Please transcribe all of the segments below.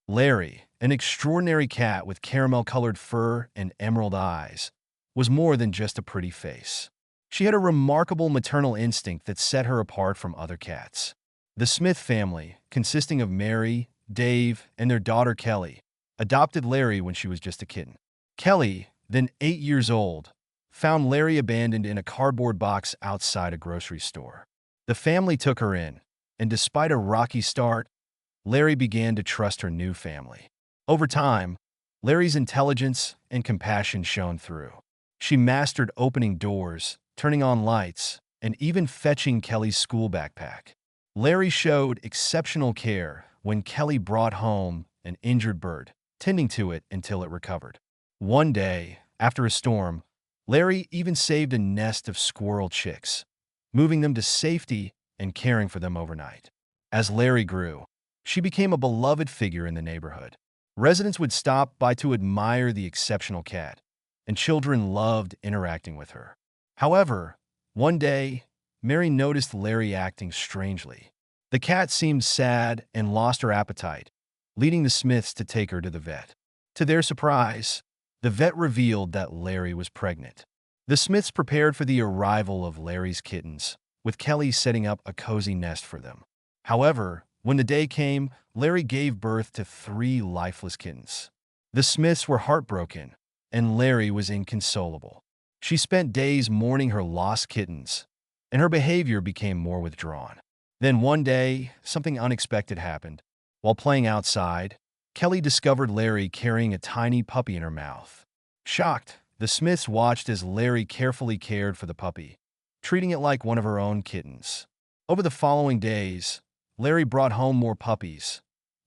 Larry, an extraordinary cat with caramel-colored fur and emerald eyes, was more than just a pretty face. She had a remarkable maternal instinct that set her apart from other cats. The Smith family, consisting of Mary, Dave, and their daughter Kelly, adopted Larry when she was just a kitten. Kelly, then 8 years old, found Larry abandoned in a cardboard box outside a grocery store. The family took her in, and despite a rocky start, Larry began to trust her new family. Over time, Larry's intelligence and compassion shone through. She mastered opening doors, turning on lights, and even fetching Kelly's school backpack. Larry showed exceptional care when Kelly brought home an injured bird, tending to it until it recovered. One day, after a storm, Larry even saved a nest of squirrel chicks, moving them to safety and caring for them overnight. As Larry grew, she became a beloved figure in the neighborhood. Residents would stop by to admire the exceptional cat, and children loved interacting with her. However, one day, Mary noticed Larry acting strangely. The cat seemed sad and lost her appetite, leading the Smiths to take her to the vet. To their surprise, the vet revealed that Larry was pregnant. The Smiths prepared for the arrival of Larry's kittens, with Kelly setting up a cozy nest for them. However, when the day came, Larry gave birth to 3 lifeless kittens. The Smiths were heartbroken, and Larry was inconsolable. She spent days mourning her lost kittens, and her behavior became more withdrawn. Then one day, something unexpected happened. While playing outside, Kelly discovered Larry carrying a tiny puppy in her mouth. Shocked, the Smiths watched as Larry carefully cared for the puppy, treating it like one of her own kittens. Over the following days, Larry brought home more puppies,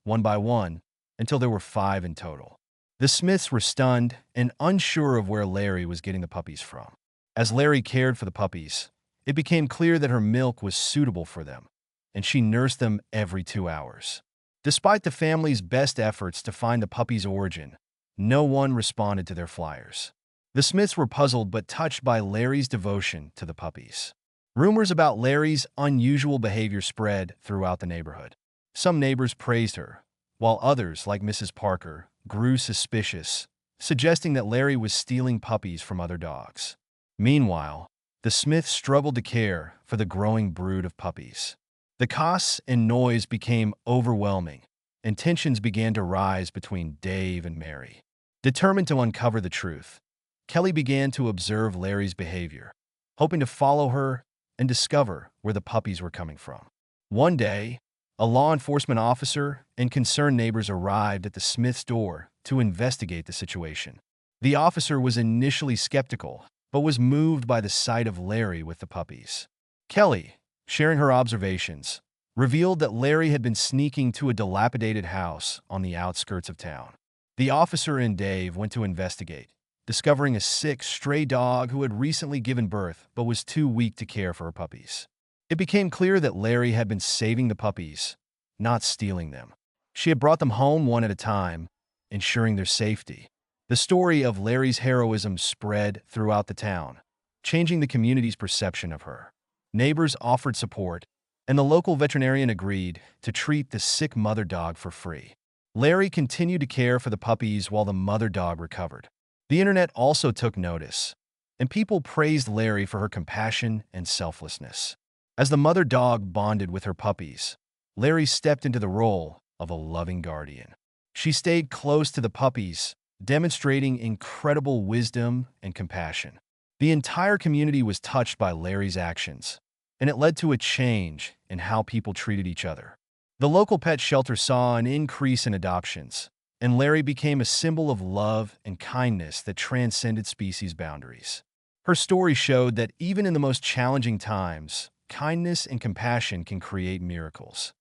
one by one, until there were 5 in total. The Smiths were stunned and unsure of where Larry was getting the puppies from. As Larry cared for the puppies, it became clear that her milk was suitable for them, and she nursed them every 2 hours. Despite the family's best efforts to find the puppy's origin, no one responded to their flyers. The Smiths were puzzled but touched by Larry's devotion to the puppies. Rumors about Larry's unusual behavior spread throughout the neighborhood. Some neighbors praised her, while others, like Mrs. Parker, grew suspicious, suggesting that Larry was stealing puppies from other dogs. Meanwhile, the Smiths struggled to care for the growing brood of puppies. The costs and noise became overwhelming, and tensions began to rise between Dave and Mary. Determined to uncover the truth, Kelly began to observe Larry's behavior, hoping to follow her and discover where the puppies were coming from. One day, a law enforcement officer and concerned neighbors arrived at the Smiths' door to investigate the situation. The officer was initially skeptical, but was moved by the sight of Larry with the puppies. Kelly, sharing her observations, revealed that Larry had been sneaking to a dilapidated house on the outskirts of town. The officer and Dave went to investigate, discovering a sick, stray dog who had recently given birth but was too weak to care for her puppies. It became clear that Larry had been saving the puppies, not stealing them. She had brought them home one at a time, ensuring their safety. The story of Larry's heroism spread throughout the town, changing the community's perception of her. Neighbors offered support, and the local veterinarian agreed to treat the sick mother dog for free. Larry continued to care for the puppies while the mother dog recovered. The internet also took notice, and people praised Larry for her compassion and selflessness. As the mother dog bonded with her puppies, Larry stepped into the role of a loving guardian. She stayed close to the puppies, demonstrating incredible wisdom and compassion. The entire community was touched by Larry's actions, and it led to a change in how people treated each other. The local pet shelter saw an increase in adoptions, and Larry became a symbol of love and kindness that transcended species boundaries. Her story showed that even in the most challenging times, kindness and compassion can create miracles.